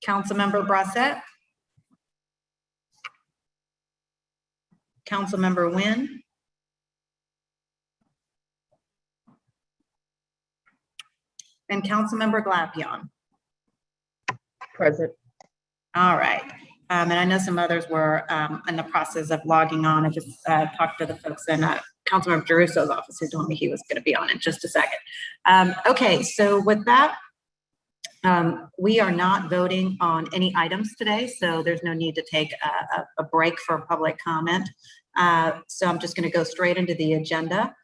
Councilmember Brossette. Councilmember Nguyen. And Councilmember Glapion. Present. All right. And I know some others were in the process of logging on. I just talked to the folks in Councilmember Giarruso's office who told me he was going to be on in just a second. Okay, so with that, we are not voting on any items today, so there's no need to take a break for public comment. So I'm just going to go straight into the agenda.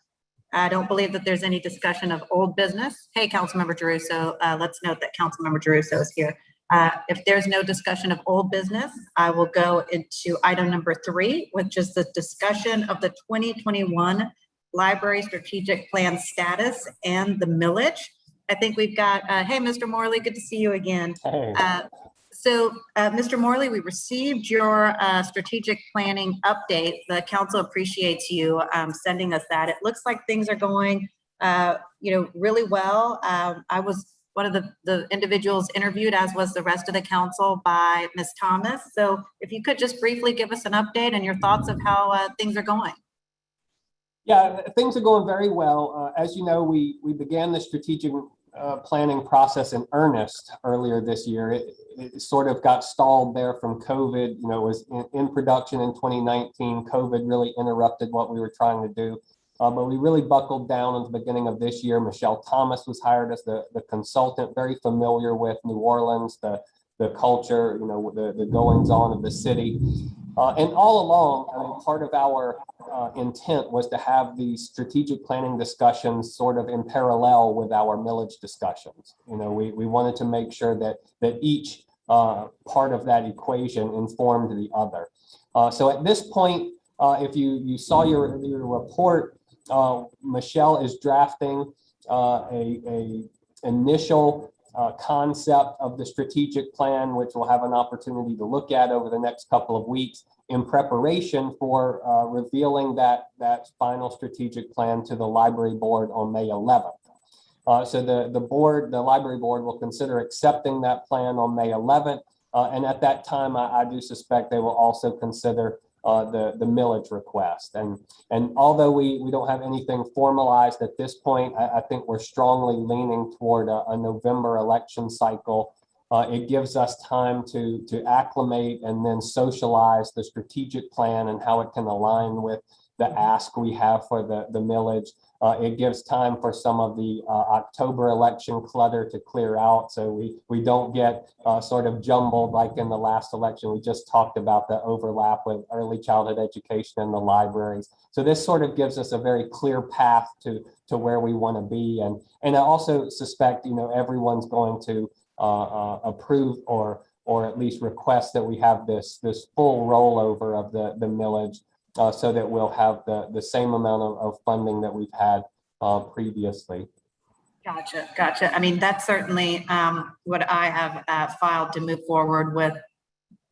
I don't believe that there's any discussion of old business. Hey, Councilmember Giarruso, let's note that Councilmember Giarruso is here. If there's no discussion of old business, I will go into item number 3, which is the discussion of the 2021 Library Strategic Plan status and the millage. I think we've got, hey, Mr. Morley, good to see you again. Hey. So, Mr. Morley, we received your strategic planning update. The council appreciates you sending us that. It looks like things are going, really well. I was one of the individuals interviewed, as was the rest of the council, by Ms. Thomas. So if you could just briefly give us an update and your thoughts of how things are going. Yeah, things are going very well. As you know, we began the strategic planning process in earnest earlier this year. It sort of got stalled there from COVID. It was in production in 2019. COVID really interrupted what we were trying to do. But we really buckled down at the beginning of this year. Michelle Thomas was hired as the consultant, very familiar with New Orleans, the culture, the goings on of the city. And all along, part of our intent was to have these strategic planning discussions sort of in parallel with our millage discussions. We wanted to make sure that each part of that equation informed the other. So at this point, if you saw your report, Michelle is drafting a initial concept of the strategic plan, which we'll have an opportunity to look at over the next couple of weeks in preparation for revealing that final strategic plan to the library board on May 11th. So the library board will consider accepting that plan on May 11th. And at that time, I do suspect they will also consider the millage request. And although we don't have anything formalized at this point, I think we're strongly leaning toward a November election cycle. It gives us time to acclimate and then socialize the strategic plan and how it can align with the ask we have for the millage. It gives time for some of the October election clutter to clear out, so we don't get sort of jumbled like in the last election. We just talked about the overlap with early childhood education and the libraries. So this sort of gives us a very clear path to where we want to be. And I also suspect, everyone's going to approve or at least request that we have this full rollover of the millage. So that we'll have the same amount of funding that we've had previously. Gotcha. I mean, that's certainly what I have filed to move forward with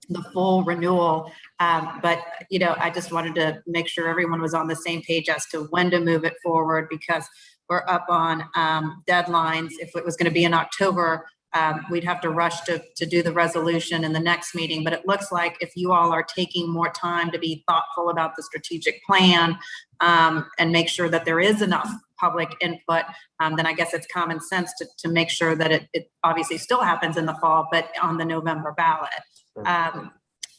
the full renewal. But, I just wanted to make sure everyone was on the same page as to when to move it forward, because we're up on deadlines. If it was going to be in October, we'd have to rush to do the resolution in the next meeting. But it looks like if you all are taking more time to be thoughtful about the strategic plan and make sure that there is enough public input, then I guess it's common sense to make sure that it obviously still happens in the fall, but on the November ballot. Sure.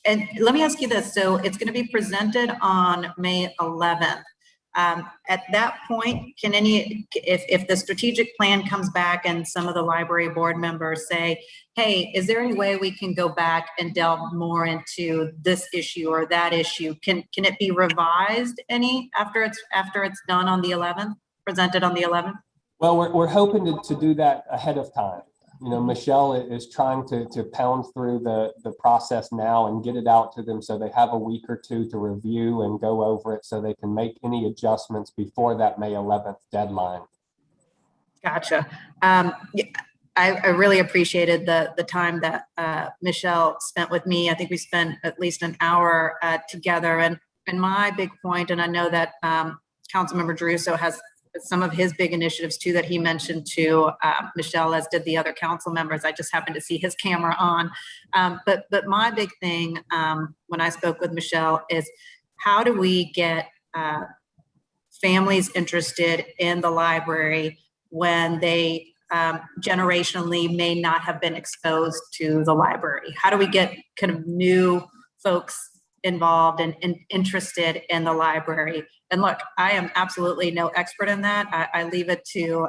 And let me ask you this. So it's going to be presented on May 11th. At that point, if the strategic plan comes back and some of the library board members say, hey, is there any way we can go back and delve more into this issue or that issue? Can it be revised after it's done on the 11th, presented on the 11th? Well, we're hoping to do that ahead of time. Michelle is trying to pound through the process now and get it out to them so they have a week or two to review and go over it so they can make any adjustments before that May 11th deadline. Gotcha. I really appreciated the time that Michelle spent with me. I think we spent at least an hour together. And my big point, and I know that Councilmember Giarruso has some of his big initiatives too that he mentioned to Michelle, as did the other council members. I just happened to see his camera on. But my big thing when I spoke with Michelle is, how do we get families interested in the library when they generationally may not have been exposed to the library? How do we get kind of new folks involved and interested in the library? And look, I am absolutely no expert in that. I leave it to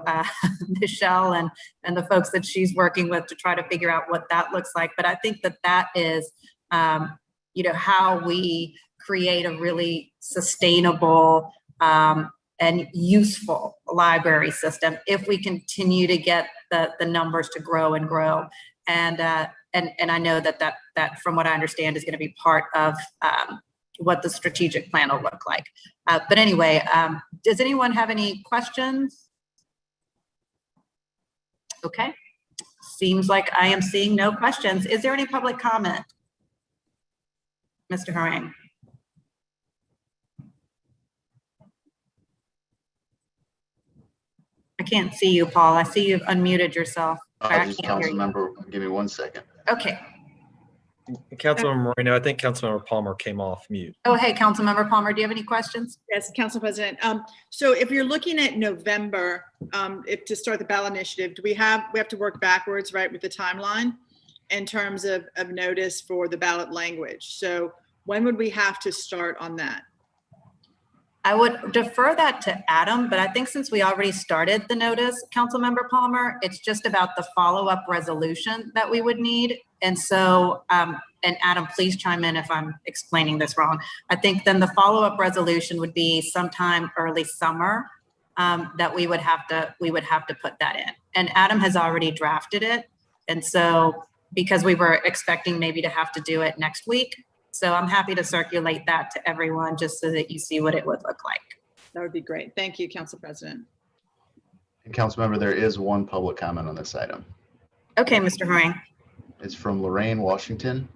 Michelle and the folks that she's working with to try to figure out what that looks like. But I think that is, how we create a really sustainable and useful library system if we continue to get the numbers to grow and grow. And I know that from what I understand is going to be part of what the strategic plan will look like. But anyway, does anyone have any questions? Okay, seems like I am seeing no questions. Is there any public comment? Mr. Harang. I can't see you, Paul. I see you've unmuted yourself. Just council member, give me 1 second. Okay. Councilmember Moreno, I think Councilmember Palmer came off mute. Oh, hey, Councilmember Palmer, do you have any questions? Yes, Council President. So if you're looking at November, if to start the ballot initiative, we have to work backwards, right, with the timeline in terms of notice for the ballot language. So when would we have to start on that? I would defer that to Adam, but I think since we already started the notice, Councilmember Palmer, it's just about the follow-up resolution that we would need. And so, and Adam, please chime in if I'm explaining this wrong. I think then the follow-up resolution would be sometime early summer that we would have to put that in. And Adam has already drafted it. And so, because we were expecting maybe to have to do it next week, so I'm happy to circulate that to everyone just so that you see what it would look like. That would be great. Thank you, Council President. And council member, there is one public comment on this item. Okay, Mr. Harang. It's from Lorraine, Washington.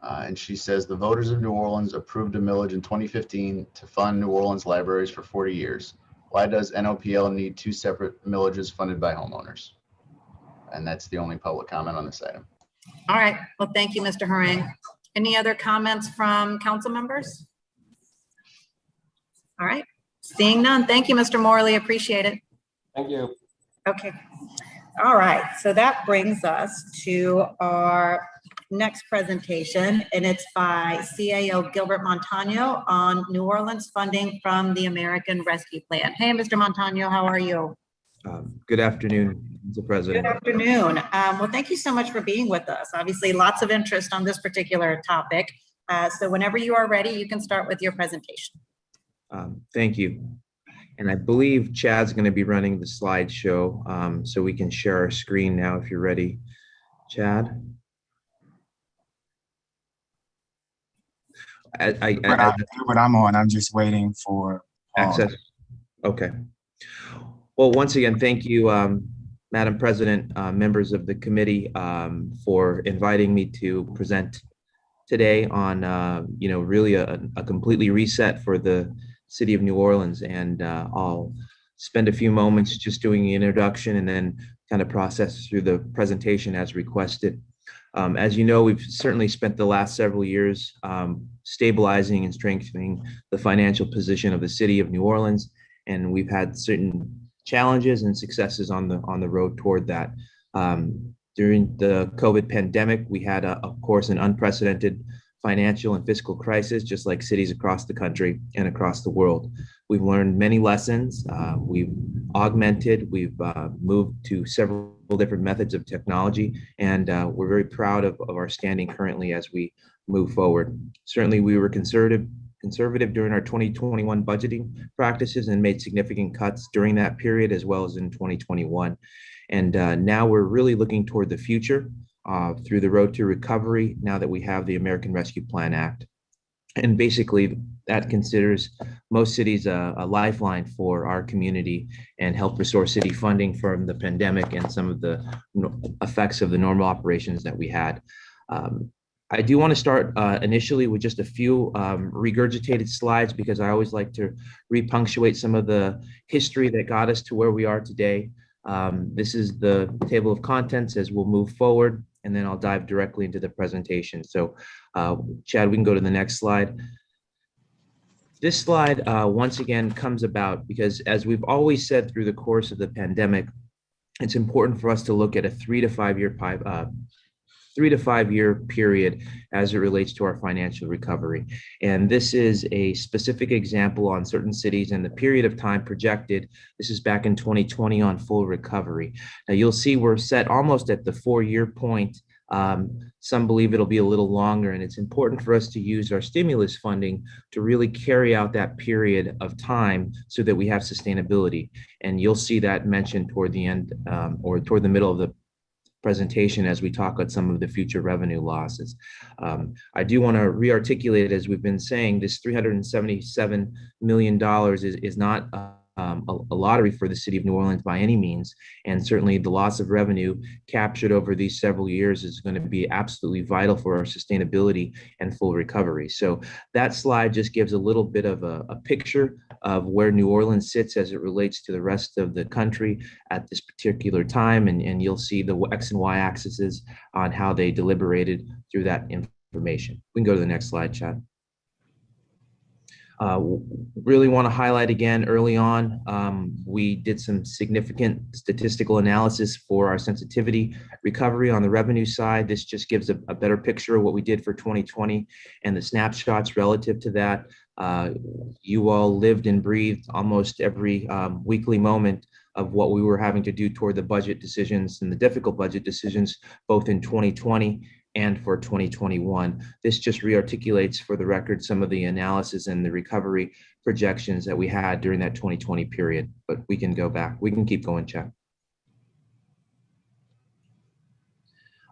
And she says, the voters of New Orleans approved a millage in 2015 to fund New Orleans libraries for 40 years. Why does NOPL need 2 separate millages funded by homeowners? And that's the only public comment on this item. All right. Well, thank you, Mr. Harang. Any other comments from council members? All right. Seeing none. Thank you, Mr. Morley. Appreciate it. Thank you. Okay. All right. So that brings us to our next presentation, and it's by CAO Gilbert Montano on New Orleans funding from the American Rescue Plan. Hey, Mr. Montano, how are you? Good afternoon, Mr. President. Good afternoon. Well, thank you so much for being with us. Obviously, lots of interest on this particular topic. So whenever you are ready, you can start with your presentation. Thank you. And I believe Chad's going to be running the slideshow, so we can share our screen now if you're ready. Chad? But I'm on. I'm just waiting for access. Okay. Well, once again, thank you, Madam President, members of the committee, for inviting me to present today on, really a completely reset for the city of New Orleans. And I'll spend a few moments just doing the introduction and then kind of process through the presentation as requested. As you know, we've certainly spent the last several years stabilizing and strengthening the financial position of the city of New Orleans, and we've had certain challenges and successes on the road toward that. During the COVID pandemic, we had, of course, an unprecedented financial and fiscal crisis, just like cities across the country and across the world. We've learned many lessons. We've augmented, we've moved to several different methods of technology, and we're very proud of our standing currently as we move forward. Certainly, we were conservative during our 2021 budgeting practices and made significant cuts during that period as well as in 2021. And now we're really looking toward the future through the road to recovery now that we have the American Rescue Plan Act. And basically that considers most cities a lifeline for our community and help restore city funding from the pandemic and some of the effects of the normal operations that we had. I do want to start initially with just a few regurgitated slides because I always like to repunctuate some of the history that got us to where we are today. This is the table of contents as we'll move forward, and then I'll dive directly into the presentation. So Chad, we can go to the next slide. This slide once again comes about because, as we've always said through the course of the pandemic, it's important for us to look at a 3 to 5 year period as it relates to our financial recovery. And this is a specific example on certain cities and the period of time projected. This is back in 2020 on full recovery. Now you'll see we're set almost at the 4-year point. Some believe it'll be a little longer, and it's important for us to use our stimulus funding to really carry out that period of time so that we have sustainability. And you'll see that mentioned toward the end or toward the middle of the presentation as we talk about some of the future revenue losses. I do want to re-articulate, as we've been saying, this $377 million is not a lottery for the city of New Orleans by any means. And certainly the loss of revenue captured over these several years is going to be absolutely vital for our sustainability and full recovery. So that slide just gives a little bit of a picture of where New Orleans sits as it relates to the rest of the country at this particular time. And you'll see the X and Y axes on how they deliberated through that information. We can go to the next slide, Chad. Really want to highlight again early on, we did some significant statistical analysis for our sensitivity recovery on the revenue side. This just gives a better picture of what we did for 2020 and the snapshots relative to that. You all lived and breathed almost every weekly moment of what we were having to do toward the budget decisions and the difficult budget decisions, both in 2020 and for 2021. This just rearticulates for the record some of the analysis and the recovery projections that we had during that 2020 period, but we can go back. We can keep going, Chad.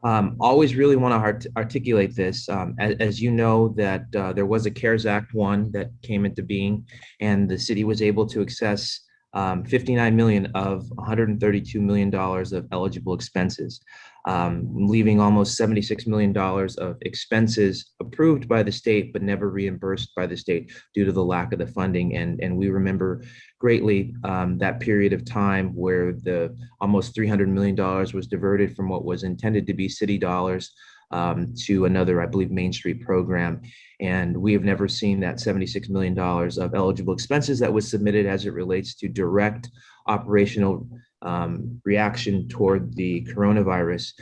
Always really want to articulate this. As you know, that there was a CARES Act 1 that came into being, and the city was able to access 59 million of $132 million of eligible expenses, leaving almost $76 million of expenses approved by the state, but never reimbursed by the state due to the lack of the funding. And we remember greatly that period of time where the almost $300 million was diverted from what was intended to be city dollars to another, I believe, Main Street program. And we have never seen that $76 million of eligible expenses that was submitted as it relates to direct operational reaction toward the coronavirus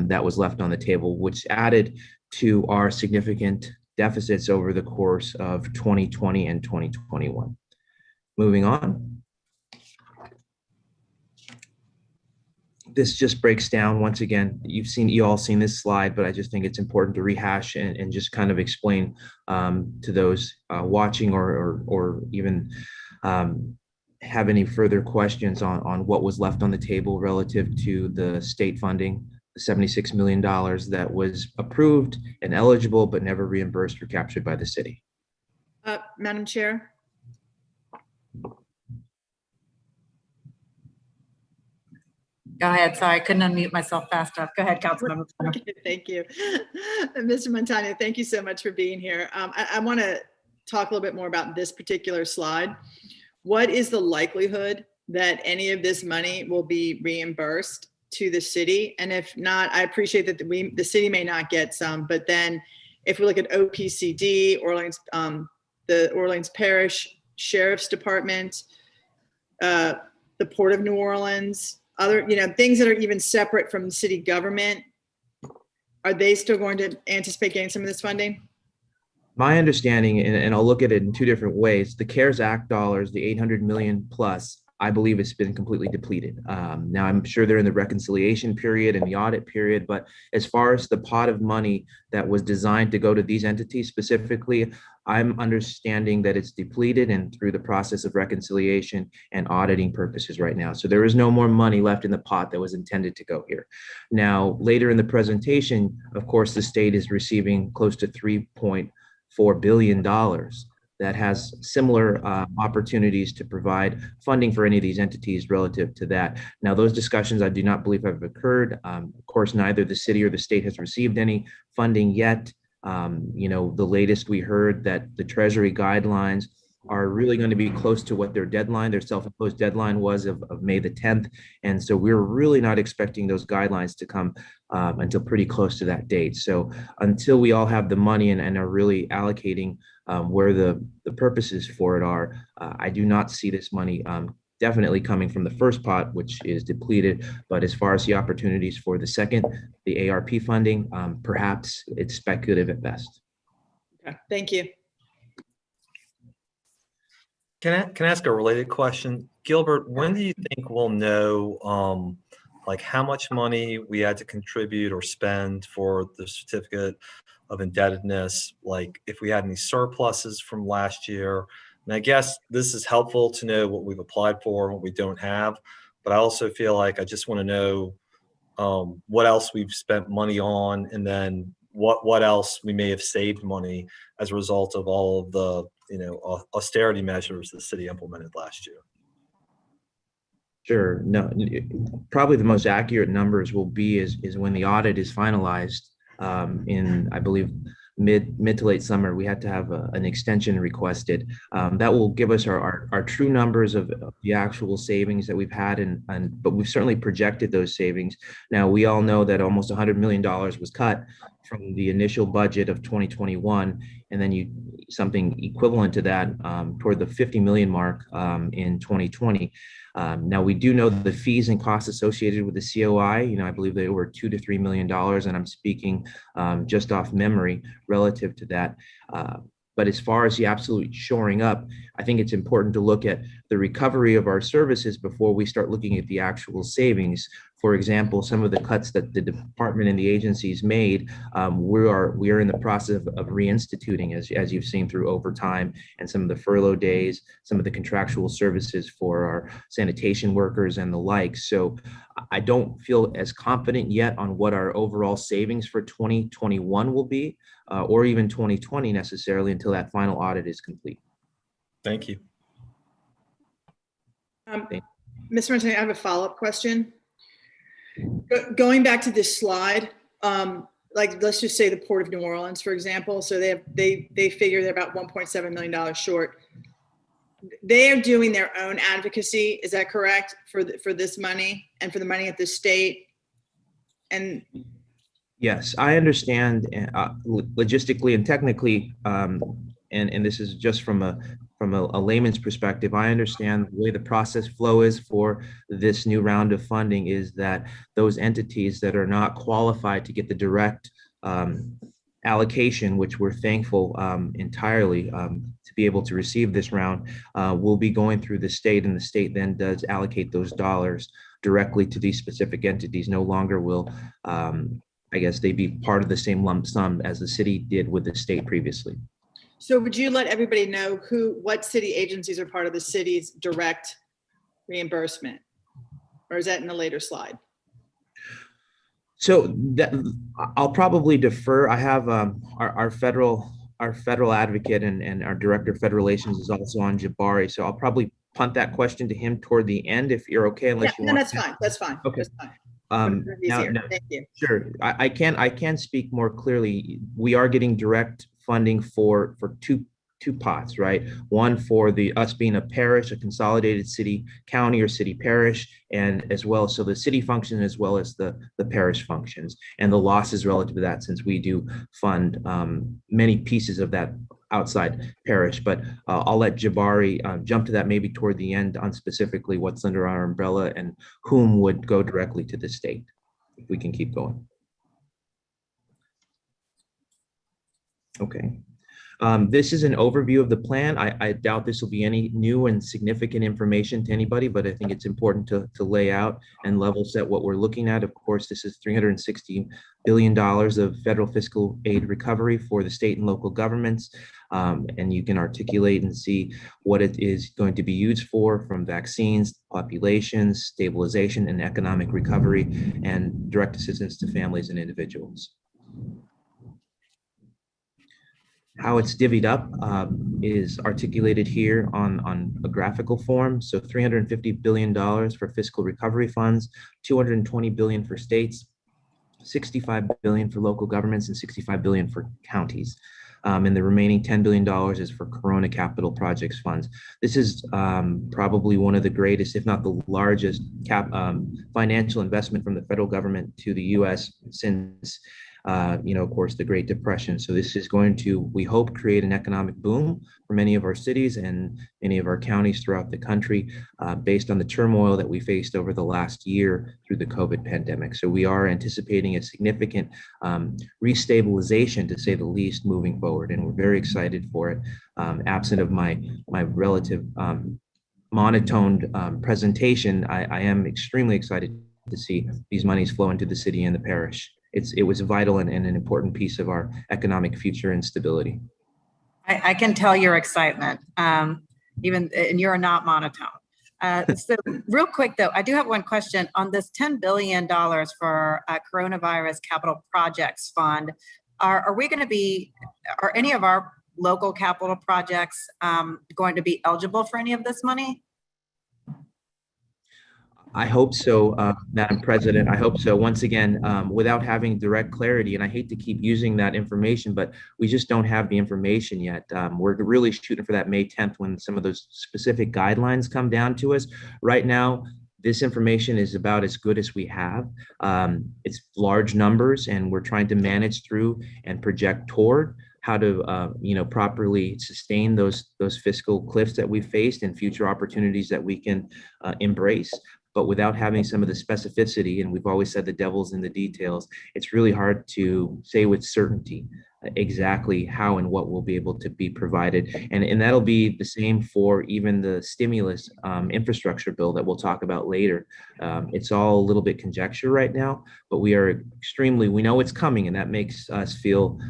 that was left on the table, which added to our significant deficits over the course of 2020 and 2021. Moving on. This just breaks down, once again, you all seen this slide, but I just think it's important to rehash and just kind of explain to those watching or even have any further questions on what was left on the table relative to the state funding, the $76 million that was approved and eligible, but never reimbursed or captured by the city. Madam Chair. Go ahead. Sorry, I couldn't unmute myself fast enough. Go ahead, Councilmember. Okay, thank you. Mr. Montano, thank you so much for being here. I want to talk a little bit more about this particular slide. What is the likelihood that any of this money will be reimbursed to the city? And if not, I appreciate that the city may not get some, but then if we look at OPCD, Orleans, the Orleans Parish Sheriff's Department, the Port of New Orleans, other, things that are even separate from the city government, are they still going to anticipate getting some of this funding? My understanding, and I'll look at it in two different ways, the CARES Act dollars, the 800 million plus, I believe it's been completely depleted. Now, I'm sure they're in the reconciliation period and the audit period, but as far as the pot of money that was designed to go to these entities specifically, I'm understanding that it's depleted and through the process of reconciliation and auditing purposes right now. So there is no more money left in the pot that was intended to go here. Now, later in the presentation, of course, the state is receiving close to $3.4 billion that has similar opportunities to provide funding for any of these entities relative to that. Now, those discussions I do not believe have occurred. Of course, neither the city or the state has received any funding yet. You know, the latest we heard that the Treasury guidelines are really going to be close to what their deadline, their self-imposed deadline was of May the 10th. And so we're really not expecting those guidelines to come until pretty close to that date. So until we all have the money and are really allocating where the purposes for it are, I do not see this money definitely coming from the first pot, which is depleted. But as far as the opportunities for the second, the ARP funding, perhaps it's speculative at best. Okay, thank you. Can I ask a related question? Gilbert, when do you think we'll know like how much money we had to contribute or spend for the certificate of indebtedness? Like if we had any surpluses from last year? And I guess this is helpful to know what we've applied for and what we don't have. But I also feel like I just want to know what else we've spent money on, and then what else we may have saved money as a result of all of the austerity measures the city implemented last year. Sure. No, probably the most accurate numbers will be is when the audit is finalized in, I believe, mid to late summer. We had to have an extension requested. That will give us our true numbers of the actual savings that we've had, but we've certainly projected those savings. Now, we all know that almost $100 million was cut from the initial budget of 2021, and then something equivalent to that toward the 50 million mark in 2020. Now we do know the fees and costs associated with the COI, I believe they were $2 to $3 million, and I'm speaking just off memory relative to that. But as far as the absolute shoring up, I think it's important to look at the recovery of our services before we start looking at the actual savings. For example, some of the cuts that the department and the agencies made, we are in the process of reinstituting, as you've seen through overtime and some of the furlough days, some of the contractual services for our sanitation workers and the like. So I don't feel as confident yet on what our overall savings for 2021 will be, or even 2020 necessarily, until that final audit is complete. Thank you. Mr. Martin, I have a follow-up question. Going back to this slide, like let's just say the Port of New Orleans, for example. So they figure they're about $1.7 million short. They are doing their own advocacy. Is that correct for this money and for the money at the state? And yes, I understand logistically and technically, and this is just from a layman's perspective. I understand the way the process flow is for this new round of funding is that those entities that are not qualified to get the direct allocation, which we're thankful entirely to be able to receive this round, will be going through the state, and the state then does allocate those dollars directly to these specific entities. No longer will, I guess, they be part of the same lump sum as the city did with the state previously. so would you let everybody know what city agencies are part of the city's direct reimbursement? Or is that in a later slide? So that I'll probably defer. I have our federal advocate and our director of federal relations is also on Jabari. So I'll probably punt that question to him toward the end if you're okay, unless you want. That's fine. That's fine. Okay. That's fine. Thank you. Sure. I can speak more clearly. We are getting direct funding for two pots, right? One for us being a parish, a consolidated city, county, or city parish, and as well, so the city function as well as the parish functions, and the losses relative to that, since we do fund many pieces of that outside parish. But I'll let Jabari jump to that maybe toward the end on specifically what's under our umbrella and whom would go directly to the state, if we can keep going. Okay. This is an overview of the plan. I doubt this will be any new and significant information to anybody, but I think it's important to lay out and level set what we're looking at. Of course, this is $360 billion of federal fiscal aid recovery for the state and local governments. And you can articulate and see what it is going to be used for, from vaccines, populations, stabilization, and economic recovery, and direct assistance to families and individuals. How it's divvied up is articulated here on a graphical form. So $350 billion for fiscal recovery funds, $220 billion for states, $65 billion for local governments and $65 billion for counties. And the remaining $10 billion is for Corona Capital Projects funds. This is probably one of the greatest, if not the largest financial investment from the federal government to the U.S. since, of course, the Great Depression. So this is going to, we hope, create an economic boom for many of our cities and many of our counties throughout the country, based on the turmoil that we faced over the last year through the COVID pandemic. So we are anticipating a significant restabilization, to say the least, moving forward, and we're very excited for it. Absent of my relative monotoned presentation, I am extremely excited to see these monies flow into the city and the parish. It was vital and an important piece of our economic future and stability. I can tell your excitement, and you're not monotone. So real quick though, I do have one question on this $10 billion for coronavirus capital projects fund. Are any of our local capital projects going to be eligible for any of this money? I hope so, Madam President. I hope so. Once again, without having direct clarity, and I hate to keep using that information, but we just don't have the information yet. We're really shooting for that May 10th when some of those specific guidelines come down to us. Right now, this information is about as good as we have. It's large numbers, and we're trying to manage through and project toward how to properly sustain those fiscal cliffs that we faced and future opportunities that we can embrace. But without having some of the specificity, and we've always said the devil's in the details, it's really hard to say with certainty exactly how and what will be able to be provided. And that'll be the same for even the stimulus infrastructure bill that we'll talk about later. It's all a little bit conjecture right now, but we know it's coming, and that makes us feel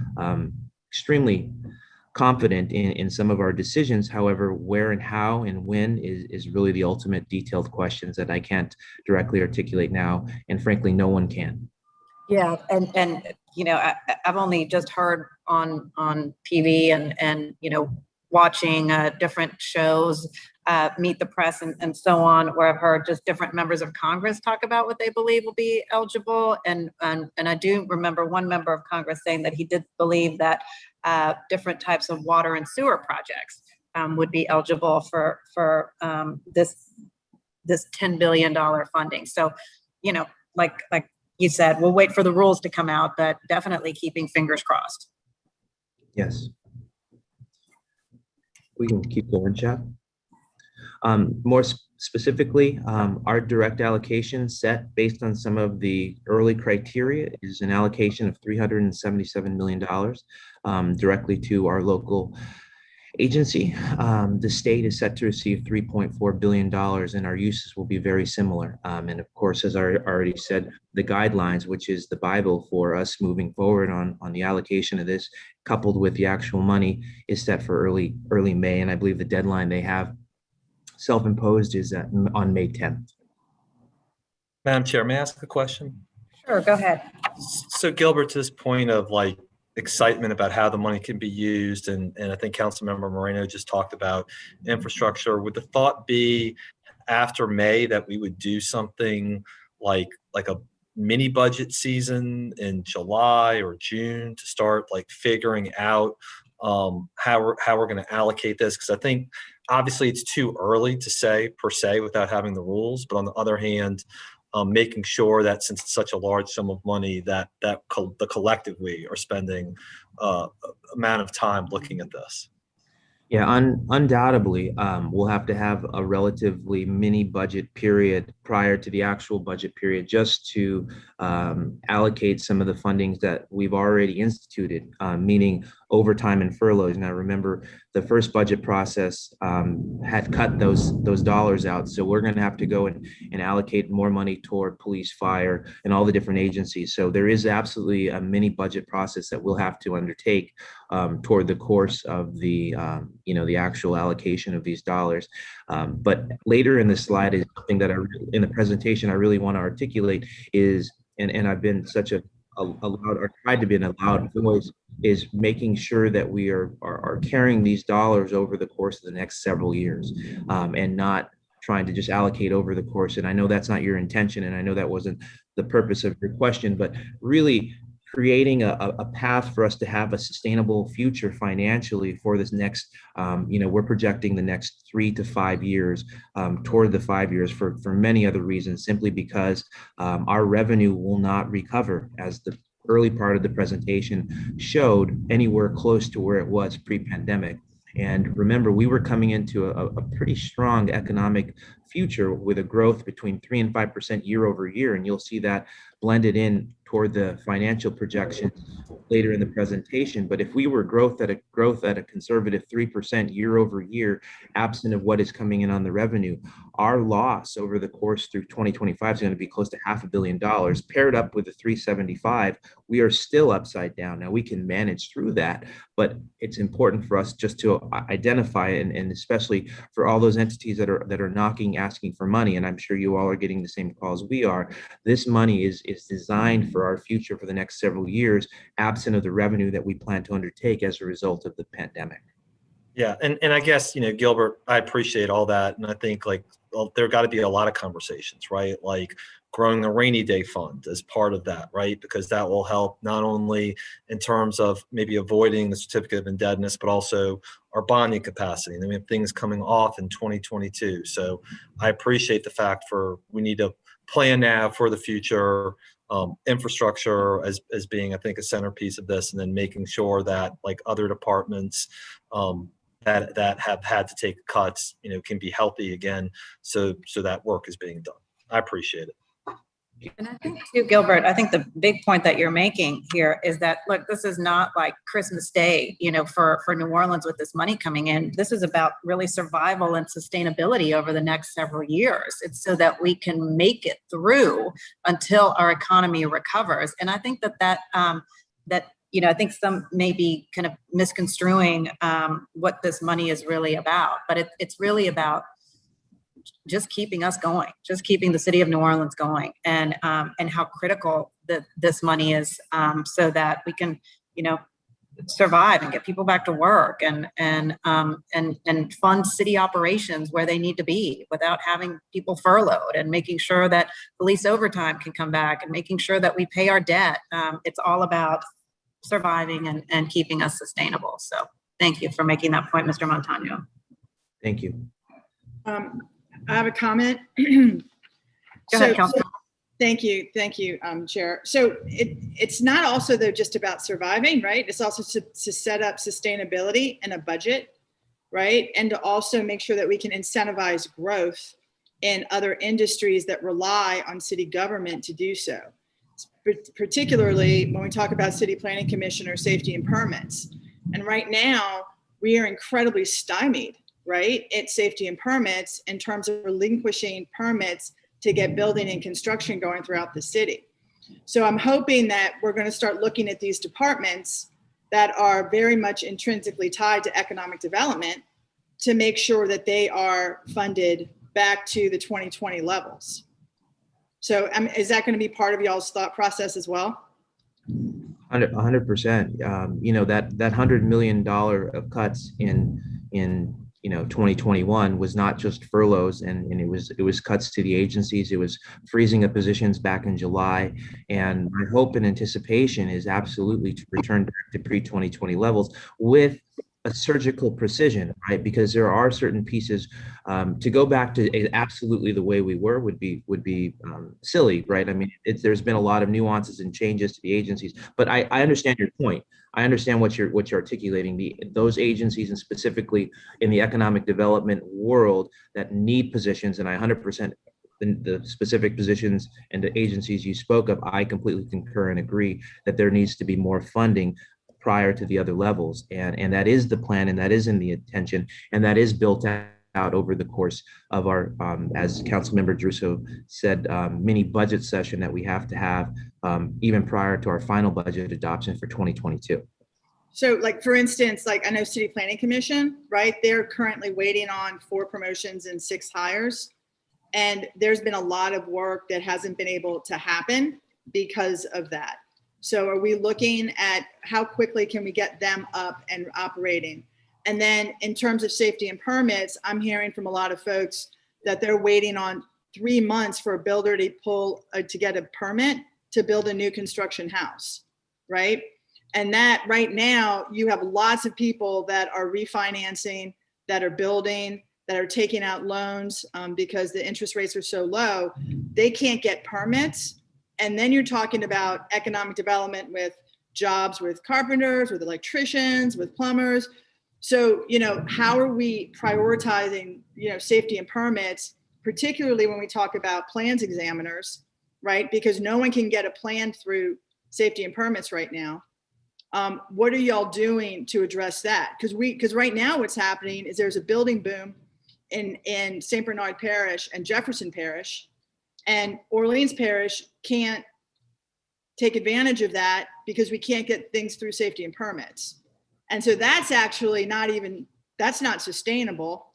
extremely confident in some of our decisions. However, where and how and when is really the ultimate detailed questions that I can't directly articulate now, and frankly, no one can. Yeah, and I've only just heard on TV and watching different shows, Meet the Press and so on, where I've heard just different members of Congress talk about what they believe will be eligible. And I do remember one member of Congress saying that he did believe that different types of water and sewer projects would be eligible for this $10 billion funding. So, like you said, we'll wait for the rules to come out, but definitely keeping fingers crossed. Yes. We can keep going, Chad. More specifically, our direct allocation set based on some of the early criteria is an allocation of $377 million directly to our local agency. The state is set to receive $3.4 billion, and our uses will be very similar. And of course, as I already said, the guidelines, which is the Bible for us moving forward on the allocation of this, coupled with the actual money, is set for early May. And I believe the deadline they have self-imposed is on May 10th. Madam Chair, may I ask a question? Sure, go ahead. So Gilbert, to this point of like excitement about how the money can be used, and I think Councilmember Moreno just talked about infrastructure, would the thought be after May that we would do something like a mini budget season in July or June to start like figuring out how we're going to allocate this? Because I think obviously it's too early to say per se without having the rules, but on the other hand, making sure that since it's such a large sum of money that the collective we are spending amount of time looking at this. Yeah, undoubtedly, we'll have to have a relatively mini budget period prior to the actual budget period just to allocate some of the fundings that we've already instituted, meaning overtime and furloughs. Now, remember, the first budget process had cut those dollars out. So we're going to have to go and allocate more money toward police, fire, and all the different agencies. So there is absolutely a mini budget process that we'll have to undertake toward the course of the actual allocation of these dollars. But later in the slide is something that in the presentation I really want to articulate is, and I've been such a loud, or tried to be in a loud voice, is making sure that we are carrying these dollars over the course of the next several years, and not trying to just allocate over the course. And I know that's not your intention, and I know that wasn't the purpose of your question, but really creating a path for us to have a sustainable future financially for this next, we're projecting the next 3 to 5 years, toward the 5 years for many other reasons, simply because our revenue will not recover, as the early part of the presentation showed, anywhere close to where it was pre-pandemic. And remember, we were coming into a pretty strong economic future with a growth between 3 and 5% year over year. And you'll see that blended in toward the financial projections later in the presentation. But if we were growth at a conservative 3% year over year, absent of what is coming in on the revenue, our loss over the course through 2025 is going to be close to $500 million. Paired up with the 375, we are still upside down. Now we can manage through that, but it's important for us just to identify it, and especially for all those entities that are knocking, asking for money. And I'm sure you all are getting the same calls we are. This money is designed for our future for the next several years, absent of the revenue that we plan to undertake as a result of the pandemic. Yeah, and I guess, Gilbert, I appreciate all that, and I think there got to be a lot of conversations, right? Like growing the rainy day fund as part of that, right? Because that will help not only in terms of maybe avoiding the certificate of indebtedness, but also our bonding capacity. And we have things coming off in 2022. So I appreciate the fact we need to plan now for the future. Infrastructure as being, I think, a centerpiece of this, and then making sure that like other departments that have had to take cuts, can be healthy again. So that work is being done. I appreciate it. And I think too, Gilbert, I think the big point that you're making here is that, look, this is not like Christmas Day, for New Orleans with this money coming in. This is about really survival and sustainability over the next several years. It's so that we can make it through until our economy recovers. And I think that I think some may be kind of misconstruing what this money is really about, but it's really about just keeping us going, just keeping the city of New Orleans going, and how critical this money is, so that we can, survive and get people back to work and fund city operations where they need to be without having people furloughed, and making sure that police overtime can come back, and making sure that we pay our debt. It's all about surviving and keeping us sustainable. So thank you for making that point, Mr. Montano. Thank you. I have a comment. Go ahead, Councilman. Thank you, Chair. So it's not also though just about surviving, right? It's also to set up sustainability and a budget, right? And to also make sure that we can incentivize growth in other industries that rely on city government to do so. Particularly when we talk about City Planning Commission or safety and permits. And right now we are incredibly stymied, right, at safety and permits in terms of relinquishing permits to get building and construction going throughout the city. So I'm hoping that we're going to start looking at these departments that are very much intrinsically tied to economic development to make sure that they are funded back to the 2020 levels. So is that going to be part of y'all's thought process as well? 100%. That $100 million of cuts in 2021 was not just furloughs, and it was cuts to the agencies. It was freezing of positions back in July. And my hope and anticipation is absolutely to return back to pre-2020 levels with a surgical precision, right? Because there are certain pieces to go back to absolutely the way we were would be silly, right? I mean, there's been a lot of nuances and changes to the agencies, but I understand your point. I understand what you're articulating. Those agencies, and specifically in the economic development world, that need positions, and I 100%. The specific positions and the agencies you spoke of, I completely concur and agree that there needs to be more funding prior to the other levels. And that is the plan, and that is in the intention, and that is built out over the course of our, as Councilmember Druso said, mini budget session that we have to have even prior to our final budget adoption for 2022. So like, for instance, like I know City Planning Commission, right? They're currently waiting on 4 promotions and 6 hires. And there's been a lot of work that hasn't been able to happen because of that. So are we looking at how quickly can we get them up and operating? And then in terms of safety and permits, I'm hearing from a lot of folks that they're waiting on 3 months for a builder to get a permit to build a new construction house, right? And that right now, you have lots of people that are refinancing, that are building, that are taking out loans because the interest rates are so low, they can't get permits. And then you're talking about economic development with jobs with carpenters, with electricians, with plumbers. So, how are we prioritizing, safety and permits, particularly when we talk about plans examiners, right? Because no one can get a plan through safety and permits right now. What are y'all doing to address that? Because right now what's happening is there's a building boom in St. Bernard Parish and Jefferson Parish, and Orleans Parish can't take advantage of that because we can't get things through safety and permits. And so that's actually that's not sustainable.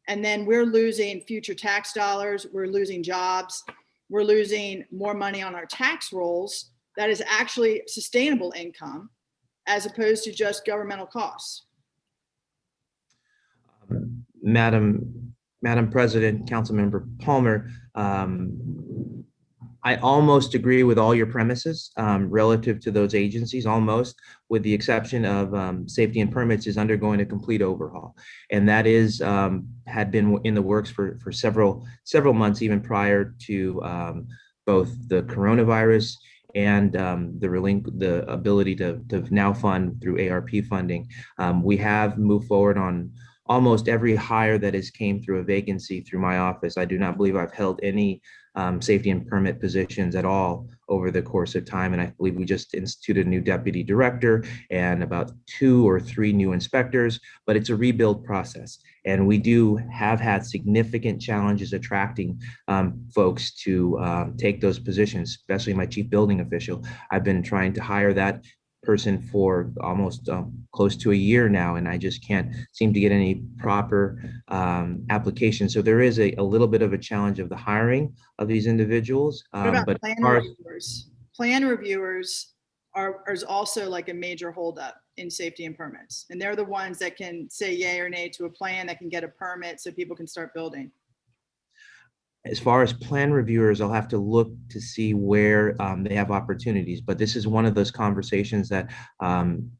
And then we're losing future tax dollars, we're losing jobs, we're losing more money on our tax rolls that is actually sustainable income as opposed to just governmental costs. Madam President, Councilmember Palmer, I almost agree with all your premises relative to those agencies, almost, with the exception of safety and permits is undergoing a complete overhaul. And that is had been in the works for several months, even prior to both the coronavirus and the ability to now fund through ARP funding. We have moved forward on almost every hire that has came through a vacancy through my office. I do not believe I've held any safety and permit positions at all over the course of time. And I believe we just instituted a new deputy director and about 2 or 3 new inspectors, but it's a rebuild process. And we have had significant challenges attracting folks to take those positions, especially my chief building official. I've been trying to hire that person for almost close to a year now, and I just can't seem to get any proper application. So there is a little bit of a challenge of the hiring of these individuals. What about But plan reviewers? Plan reviewers is also like a major holdup in safety and permits. And they're the ones that can say yay or nay to a plan, that can get a permit so people can start building. as far as plan reviewers, I'll have to look to see where they have opportunities. But this is one of those conversations that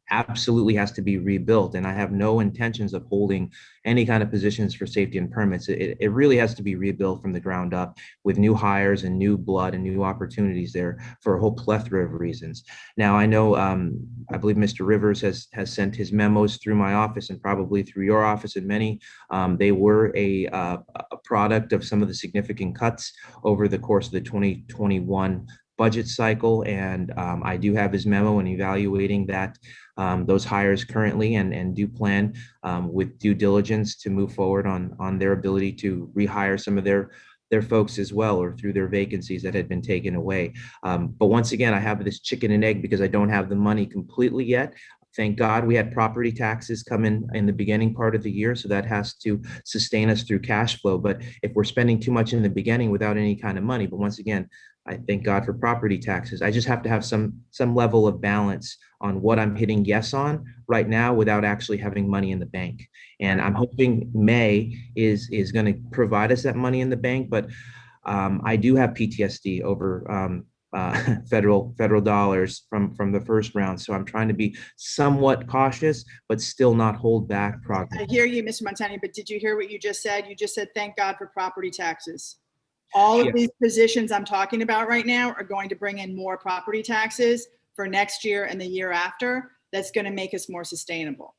absolutely has to be rebuilt. And I have no intentions of holding any kind of positions for safety and permits. It really has to be rebuilt from the ground up with new hires and new blood and new opportunities there for a whole plethora of reasons. Now, I know, I believe Mr. Rivers has sent his memos through my office and probably through your office, and many. They were a product of some of the significant cuts over the course of the 2021 budget cycle. And I do have his memo and evaluating that those hires currently and do plan with due diligence to move forward on their ability to rehire some of their folks as well, or through their vacancies that had been taken away. But once again, I have this chicken and egg because I don't have the money completely yet. Thank God we had property taxes come in the beginning part of the year, so that has to sustain us through cash flow. But if we're spending too much in the beginning without any kind of money, but once again, I thank God for property taxes. I just have to have some level of balance on what I'm hitting yes on right now without actually having money in the bank. And I'm hoping May is going to provide us that money in the bank. But I do have PTSD over federal dollars from the first round. So I'm trying to be somewhat cautious, but still not hold back progress. I hear you, Mr. Montani, but did you hear what you just said? You just said, thank God for property taxes. All of these positions I'm talking about right now are going to bring in more property taxes for next year and the year after. That's going to make us more sustainable.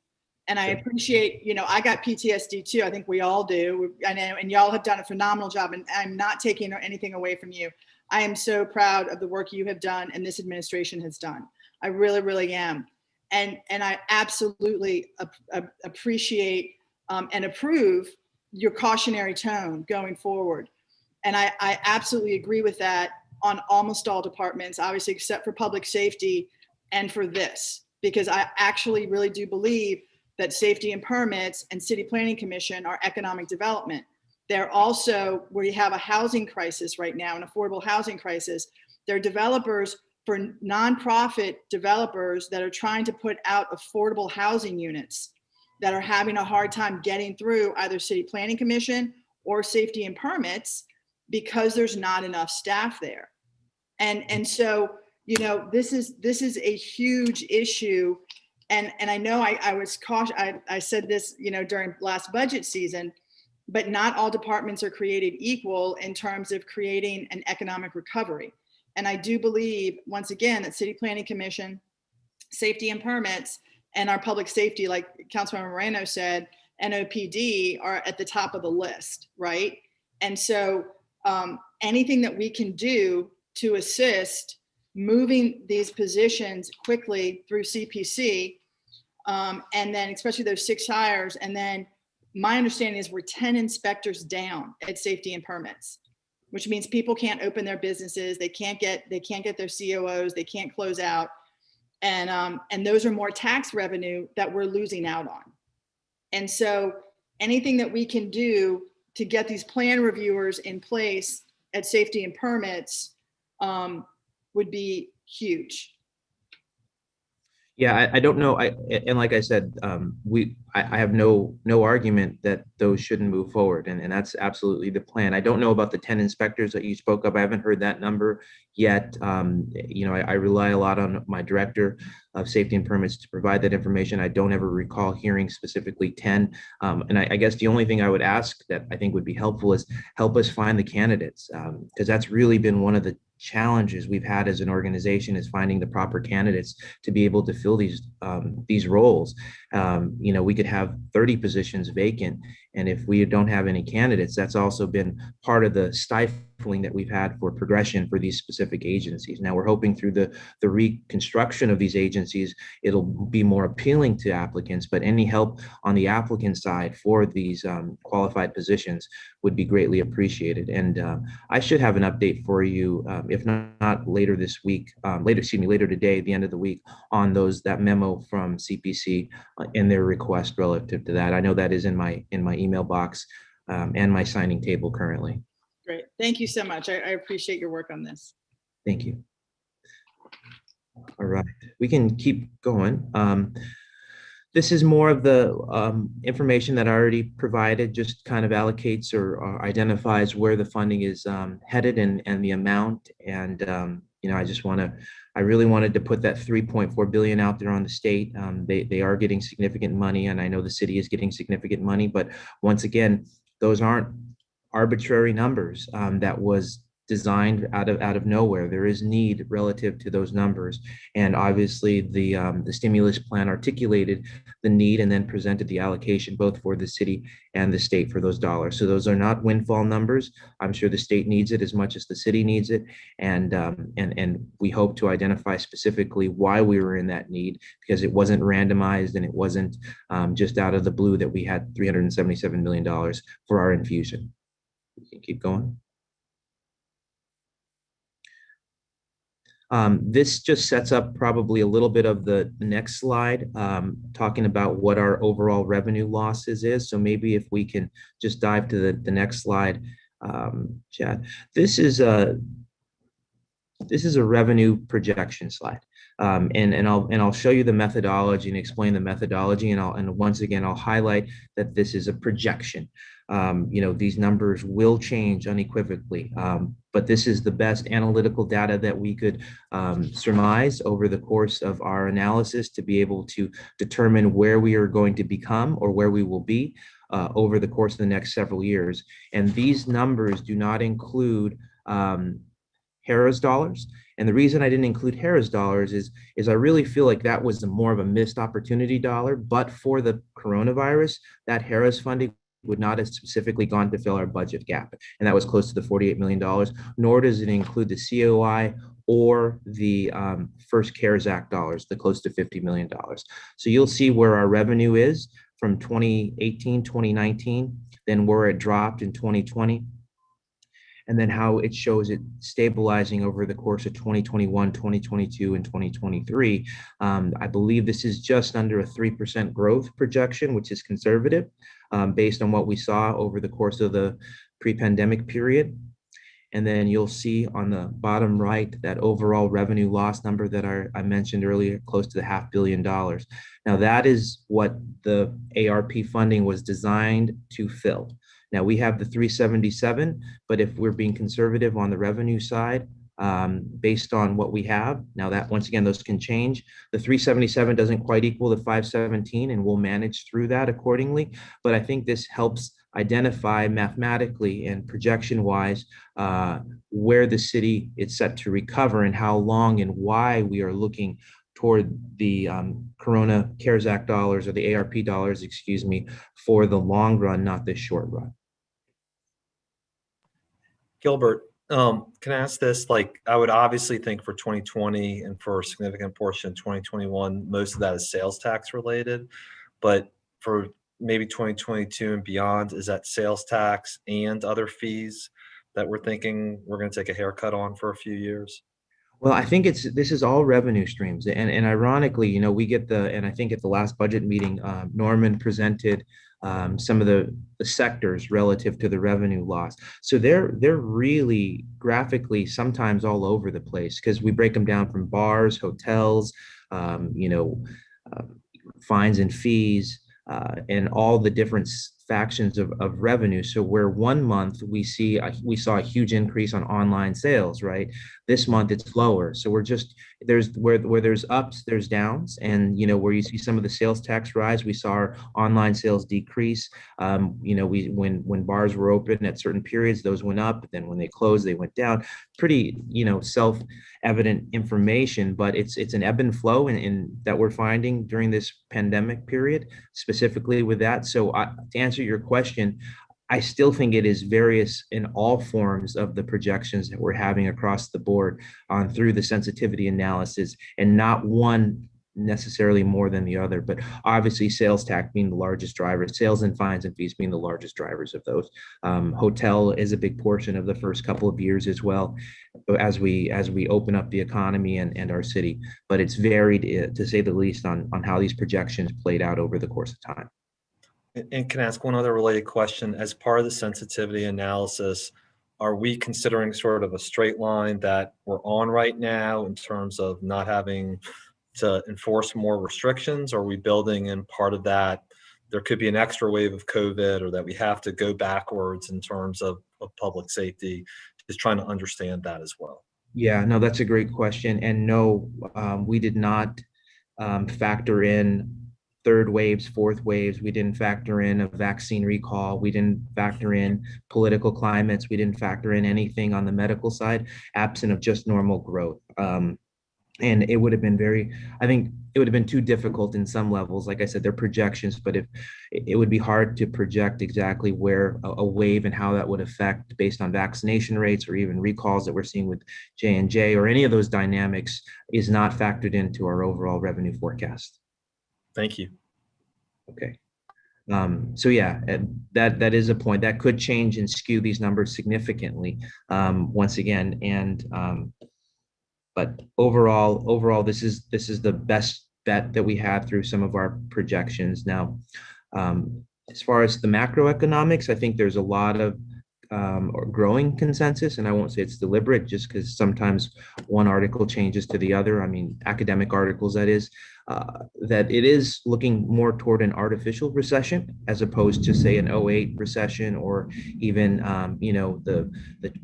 And I appreciate, I got PTSD too. I think we all do. I know, and y'all have done a phenomenal job, and I'm not taking anything away from you. I am so proud of the work you have done and this administration has done. I really, really am. And I absolutely appreciate and approve your cautionary tone going forward. And I absolutely agree with that on almost all departments, obviously, except for public safety and for this, because I actually really do believe that safety and permits and city planning commission are economic development. They're also, where you have a housing crisis right now, an affordable housing crisis, they're developers for nonprofit developers that are trying to put out affordable housing units that are having a hard time getting through either city planning commission or safety and permits. because there's not enough staff there. And so, you know, this is a huge issue. And I know I was cautious. I said this, you know, during last budget season, but not all departments are created equal in terms of creating an economic recovery. And I do believe, once again, that City Planning Commission, safety and permits, and our public safety, like Councilmember Moreno said, NOPD are at the top of the list, right? And so anything that we can do to assist moving these positions quickly through CPC, and then especially those 6 hires, and then my understanding is we're 10 inspectors down at safety and permits, which means people can't open their businesses, they can't get their COOs, they can't close out, and those are more tax revenue that we're losing out on. And so anything that we can do to get these plan reviewers in place at safety and permits would be huge. Yeah, I don't know. And like I said, I have no argument that those shouldn't move forward, and that's absolutely the plan. I don't know about the 10 inspectors that you spoke of. I haven't heard that number yet. You know, I rely a lot on my director of safety and permits to provide that information. I don't ever recall hearing specifically 10. And I guess the only thing I would ask that I think would be helpful is help us find the candidates, because that's really been one of the challenges we've had as an organization, is finding the proper candidates to be able to fill these roles. You know, we could have 30 positions vacant, and if we don't have any candidates, that's also been part of the stifling that we've had for progression for these specific agencies. Now we're hoping through the reconstruction of these agencies, it'll be more appealing to applicants, but any help on the applicant side for these qualified positions would be greatly appreciated. And I should have an update for you, if not later this week, later today, the end of the week, on that memo from CPC and their request relative to that. I know that is in my email box and my signing table currently. Great. Thank you so much. I appreciate your work on this. Thank you. All right, we can keep going. This is more of the information that I already provided, just kind of allocates or identifies where the funding is headed and the amount. And you know, I really wanted to put that 3.4 billion out there on the state. They are getting significant money, and I know the city is getting significant money, but once again, those aren't arbitrary numbers. That was designed out of nowhere. There is need relative to those numbers, and obviously the stimulus plan articulated the need and then presented the allocation both for the city and the state for those dollars. So those are not windfall numbers. I'm sure the state needs it as much as the city needs it, and we hope to identify specifically why we were in that need, because it wasn't randomized and it wasn't just out of the blue that we had $377 million for our infusion. We can keep going. This just sets up probably a little bit of the next slide, talking about what our overall revenue losses is. So maybe if we can just dive to the next slide, Chad. This is a revenue projection slide, and I'll show you the methodology and explain the methodology, and once again I'll highlight that this is a projection. You know, these numbers will change unequivocally, but this is the best analytical data that we could surmise over the course of our analysis to be able to determine where we are going to become or where we will be over the course of the next several years. And these numbers do not include HERA's dollars. And the reason I didn't include HERA's dollars is I really feel like that was more of a missed opportunity dollar, but for the coronavirus, that HERA's funding would not have specifically gone to fill our budget gap. And that was close to the $48 million, nor does it include the COI or the first CARES Act dollars, the close to $50 million. So you'll see where our revenue is from 2018, 2019, then where it dropped in 2020, and then how it shows it stabilizing over the course of 2021, 2022, and 2023. I believe this is just under a 3% growth projection, which is conservative based on what we saw over the course of the pre-pandemic period. And then you'll see on the bottom right that overall revenue loss number that I mentioned earlier, close to the $500 million. Now that is what the ARP funding was designed to fill. Now we have the 377, but if we're being conservative on the revenue side, based on what we have, now that once again, those can change. The 377 doesn't quite equal the 517, and we'll manage through that accordingly. But I think this helps identify mathematically and projection wise where the city is set to recover and how long and why we are looking toward the Corona CARES Act dollars, or the ARP dollars, excuse me, for the long run, not the short run. Gilbert, can I ask this? Like, I would obviously think for 2020 and for a significant portion of 2021, most of that is sales tax related. But for maybe 2022 and beyond, is that sales tax and other fees that we're thinking we're going to take a haircut on for a few years? Well, I think this is all revenue streams, and ironically, you know, we get and I think at the last budget meeting, Norman presented some of the sectors relative to the revenue loss. So they're really graphically sometimes all over the place, because we break them down from bars, hotels, you know, fines and fees, and all the different factions of revenue. So where 1 month we saw a huge increase on online sales, right? This month it's lower. So we're just, there's where there's ups, there's downs. And, you know, where you see some of the sales tax rise, we saw our online sales decrease. You know, when bars were open at certain periods, those went up. Then when they closed, they went down. Pretty, you know, self-evident information, but it's an ebb and flow in that we're finding during this pandemic period, specifically with that. So to answer your question, I still think it is various in all forms of the projections that we're having across the board on through the sensitivity analysis, and not one necessarily more than the other, but obviously sales tax being the largest driver, sales and fines and fees being the largest drivers of those. Hotel is a big portion of the first couple of years as well, as we open up the economy and our city, but it's varied, to say the least, on how these projections played out over the course of time. And can I ask one other related question? As part of the sensitivity analysis, are we considering sort of a straight line that we're on right now in terms of not having to enforce more restrictions? Or are we building in part of that there could be an extra wave of COVID, or that we have to go backwards in terms of public safety? Just trying to understand that as well. Yeah, no, that's a great question. And no, we did not factor in third waves, fourth waves. We didn't factor in a vaccine recall. We didn't factor in political climates. We didn't factor in anything on the medical side, absent of just normal growth. And it would have been I think it would have been too difficult in some levels. Like I said, they're projections, but if it would be hard to project exactly where a wave and how that would affect based on vaccination rates or even recalls that we're seeing with J&J, or any of those dynamics is not factored into our overall revenue forecast. Thank you. Okay. So yeah, that is a point that could change and skew these numbers significantly once again. And but overall, this is the best bet that we have through some of our projections. Now, as far as the macroeconomics, I think there's a lot of growing consensus, and I won't say it's deliberate, just because sometimes one article changes to the other. I mean, academic articles, that is, that it is looking more toward an artificial recession as opposed to, say, an 08 recession, or even, you know, the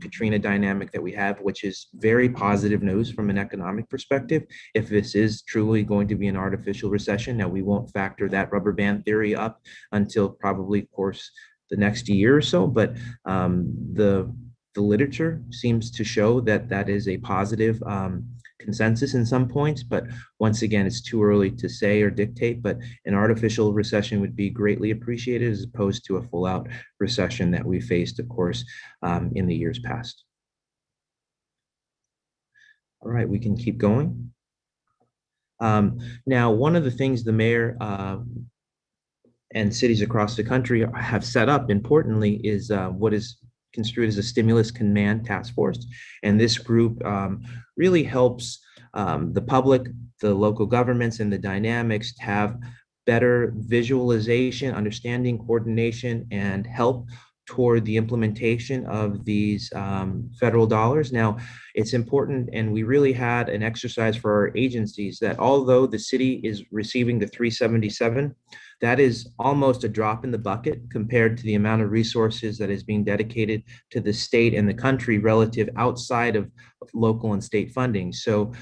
Katrina dynamic that we have, which is very positive news from an economic perspective. If this is truly going to be an artificial recession, now we won't factor that rubber band theory up until probably, of course, the next year or so, but the literature seems to show that that is a positive consensus in some points. But once again, it's too early to say or dictate, but an artificial recession would be greatly appreciated as opposed to a full out recession that we faced, of course, in the years past. All right, we can keep going. Now, one of the things the mayor and cities across the country have set up, importantly, is what is construed as a stimulus command task force. And this group really helps the public, the local governments, and the dynamics to have better visualization, understanding, coordination, and help toward the implementation of these federal dollars. Now, it's important, and we really had an exercise for our agencies that although the city is receiving the 377, that is almost a drop in the bucket compared to the amount of resources that is being dedicated to the state and the country relative outside of local and state funding. So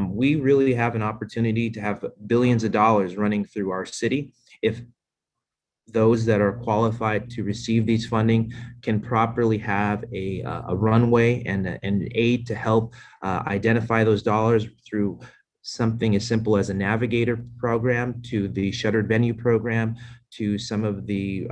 we really have an opportunity to have billions of dollars running through our city if those that are qualified to receive these funding can properly have a runway and an aid to help identify those dollars through something as simple as a navigator program to the shuttered venue program to some of the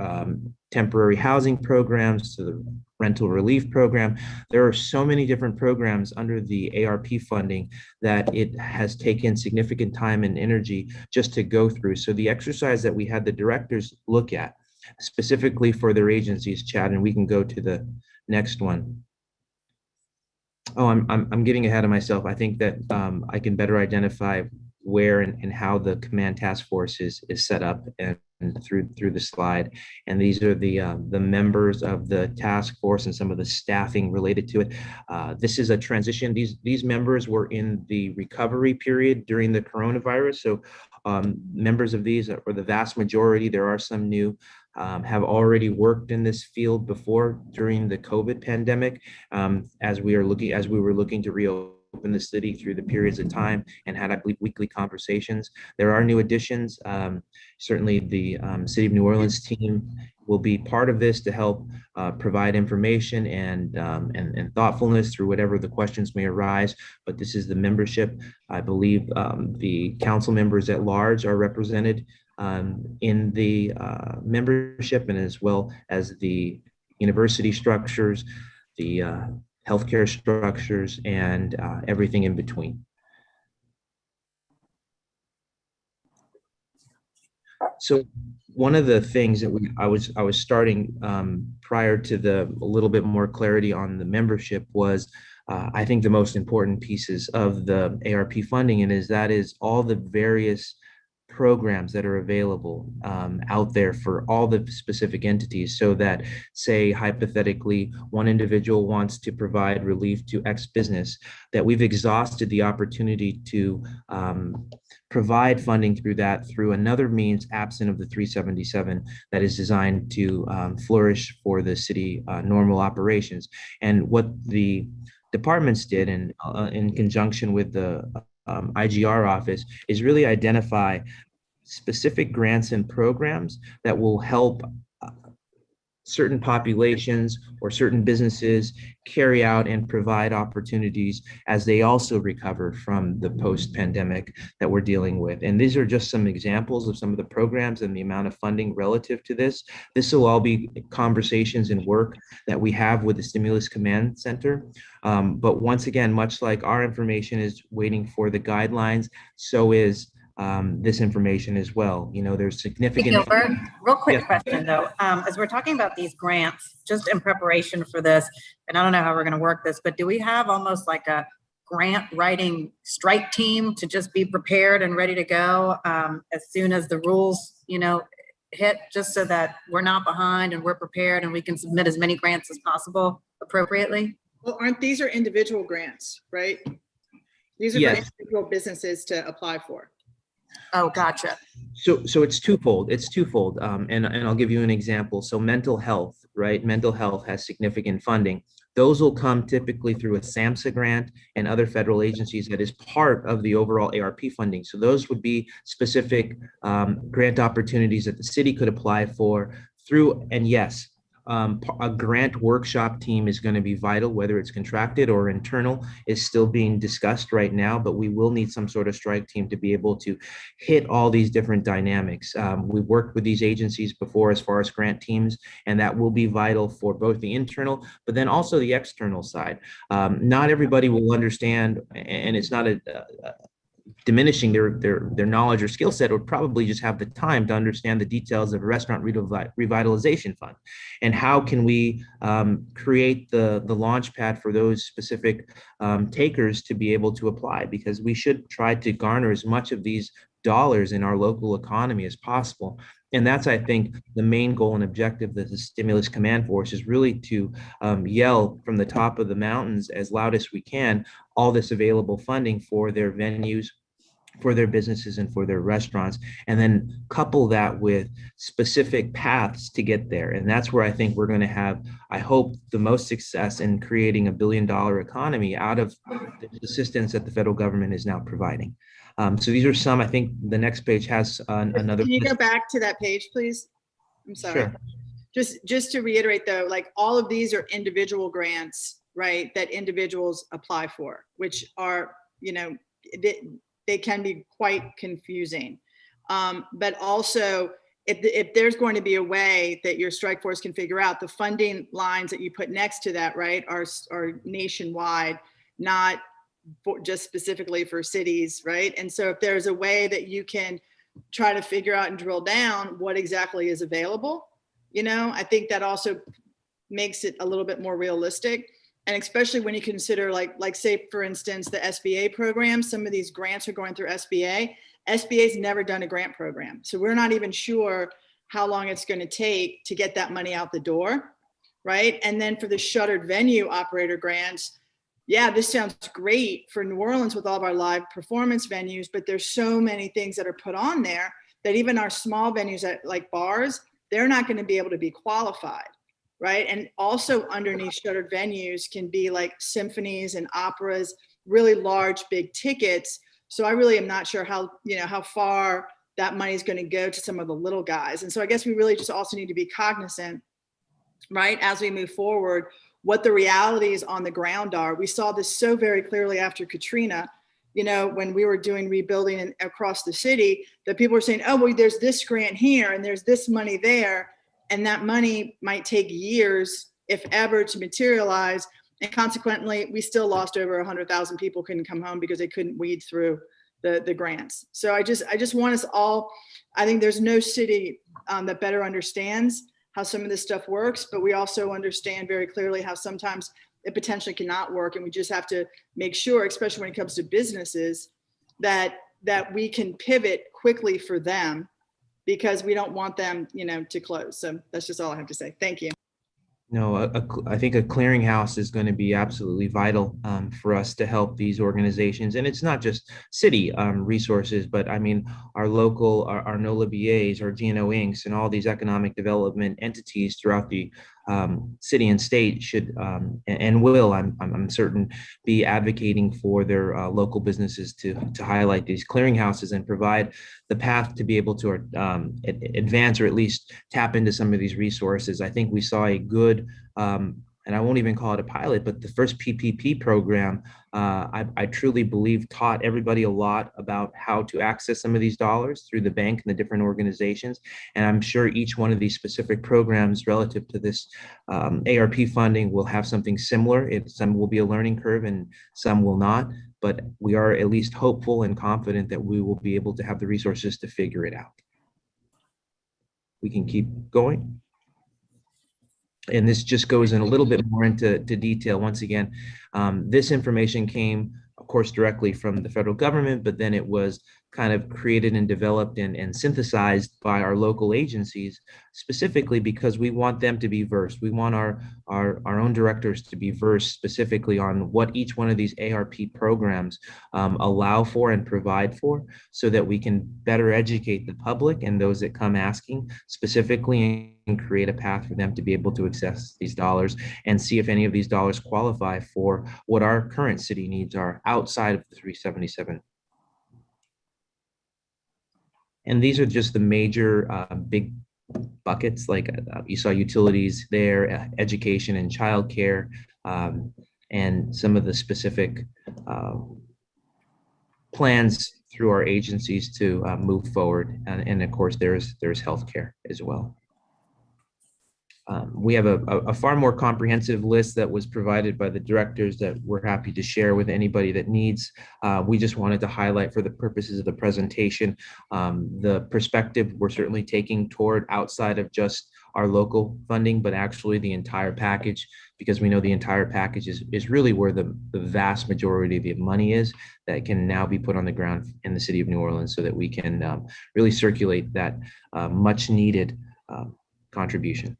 temporary housing programs to the rental relief program. There are so many different programs under the ARP funding that it has taken significant time and energy just to go through. So the exercise that we had the directors look at specifically for their agencies, Chad, and we can go to the next one. Oh, I'm getting ahead of myself. I think that I can better identify where and how the command task force is set up and through the slide. And these are the members of the task force and some of the staffing related to it. This is a transition. These members were in the recovery period during the coronavirus. So members of these, or the vast majority, there are some new, have already worked in this field before during the COVID pandemic, as we were looking to reopen the city through the periods of time and had, I believe, weekly conversations. There are new additions. Certainly the City of New Orleans team will be part of this to help provide information and thoughtfulness through whatever the questions may arise. But this is the membership. I believe the council members at large are represented in the membership, and as well as the university structures, the healthcare structures, and everything in between. So one of the things that I was starting prior to a little bit more clarity on the membership was I think the most important pieces of the ARP funding, and that is all the various programs that are available out there for all the specific entities, so that, say, hypothetically, one individual wants to provide relief to X business, that we've exhausted the opportunity to provide funding through another means absent of the 377 that is designed to flourish for the city normal operations. And what the departments did in conjunction with the IGR office is really identify specific grants and programs that will help certain populations or certain businesses carry out and provide opportunities as they also recover from the post-pandemic that we're dealing with. And these are just some examples of some of the programs and the amount of funding relative to this. This will all be conversations and work that we have with the Stimulus Command Center. But once again, much like our information is waiting for the guidelines, so is this information as well. You know, there's significant. Hey, Gilbert, real quick Yes. question though. As we're talking about these grants, just in preparation for this, and I don't know how we're going to work this, but do we have almost like a grant writing strike team to just be prepared and ready to go as soon as the rules, hit, just so that we're not behind and we're prepared and we can submit as many grants as possible appropriately? Well, these are individual grants, right? These are Yes. for individual businesses to apply for. Oh, gotcha. So it's twofold. And I'll give you an example. So mental health, right? Mental health has significant funding. Those will come typically through a SAMHSA grant and other federal agencies that is part of the overall ARP funding. So those would be specific grant opportunities that the city could apply for through, and yes, a grant workshop team is going to be vital, whether it's contracted or internal is still being discussed right now, but we will need some sort of strike team to be able to hit all these different dynamics. We've worked with these agencies before as far as grant teams, and that will be vital for both the internal, but then also the external side. Not everybody will understand, and it's not diminishing their knowledge or skill set, or probably just have the time to understand the details of a restaurant revitalization fund, and how can we create the launch pad for those specific takers to be able to apply, because we should try to garner as much of these dollars in our local economy as possible. And that's, I think, the main goal and objective of the Stimulus Command Force is really to yell from the top of the mountains as loud as we can, all this available funding for their venues, for their businesses, and for their restaurants, and then couple that with specific paths to get there. And that's where I think we're going to have, I hope, the most success in creating $1 billion economy out of the assistance that the federal government is now providing. So these are some, I think the next page has another. Can you go back to that page, please? I'm sorry. Sure. Just to reiterate though, like all of these are individual grants, right? That individuals apply for, which are, you know, they can be quite confusing. But also if there's going to be a way that your strike force can figure out, the funding lines that you put next to that, right, are nationwide, not just specifically for cities, right? And so if there's a way that you can try to figure out and drill down what exactly is available, you know, I think that also makes it a little bit more realistic. And especially when you consider like say, for instance, the SBA program, some of these grants are going through SBA. SBA's never done a grant program. So we're not even sure how long it's going to take to get that money out the door, right? And then for the shuttered venue operator grants, yeah, this sounds great for New Orleans with all of our live performance venues, but there's so many things that are put on there that even our small venues at like bars, they're not going to be able to be qualified, right? And also underneath shuttered venues can be like symphonies and operas, really large, big tickets. So I really am not sure how, you know, how far that money is going to go to some of the little guys. And so I guess we really just also need to be cognizant, right, as we move forward, what the realities on the ground are. We saw this so very clearly after Katrina, you know, when we were doing rebuilding across the city, that people were saying, oh, well, there's this grant here and there's this money there. And that money might take years, if ever, to materialize. And consequently, we still lost over 100,000 people couldn't come home because they couldn't weed through the grants. So I just want us all, I think there's no city that better understands how some of this stuff works, but we also understand very clearly how sometimes it potentially cannot work. And we just have to make sure, especially when it comes to businesses, that we can pivot quickly for them, because we don't want them, you know, to close. So that's just all I have to say. Thank you. No, I think a clearinghouse is going to be absolutely vital for us to help these organizations. And it's not just city resources, but I mean, our local, our NOLA BAs, our GNO Incs., and all these economic development entities throughout the city and state should and will, I'm certain, be advocating for their local businesses to highlight these clearinghouses and provide the path to be able to advance or at least tap into some of these resources. I think we saw a good, and I won't even call it a pilot, but the first PPP program, I truly believe taught everybody a lot about how to access some of these dollars through the bank and the different organizations. And I'm sure each one of these specific programs relative to this ARP funding will have something similar. Some will be a learning curve and some will not, but we are at least hopeful and confident that we will be able to have the resources to figure it out. We can keep going. And this just goes in a little bit more into detail. Once again, this information came, of course, directly from the federal government, but then it was kind of created and developed and synthesized by our local agencies, specifically because we want them to be versed. We want our own directors to be versed specifically on what each one of these ARP programs allow for and provide for, so that we can better educate the public and those that come asking specifically, and create a path for them to be able to access these dollars and see if any of these dollars qualify for what our current city needs are outside of the 377. And these are just the major big buckets, like you saw utilities there, education and childcare, and some of the specific plans through our agencies to move forward. And of course, there's healthcare as well. We have a far more comprehensive list that was provided by the directors that we're happy to share with anybody that needs. We just wanted to highlight for the purposes of the presentation, the perspective we're certainly taking toward outside of just our local funding, but actually the entire package, because we know the entire package is really where the vast majority of the money is that can now be put on the ground in the city of New Orleans so that we can really circulate that much needed contribution.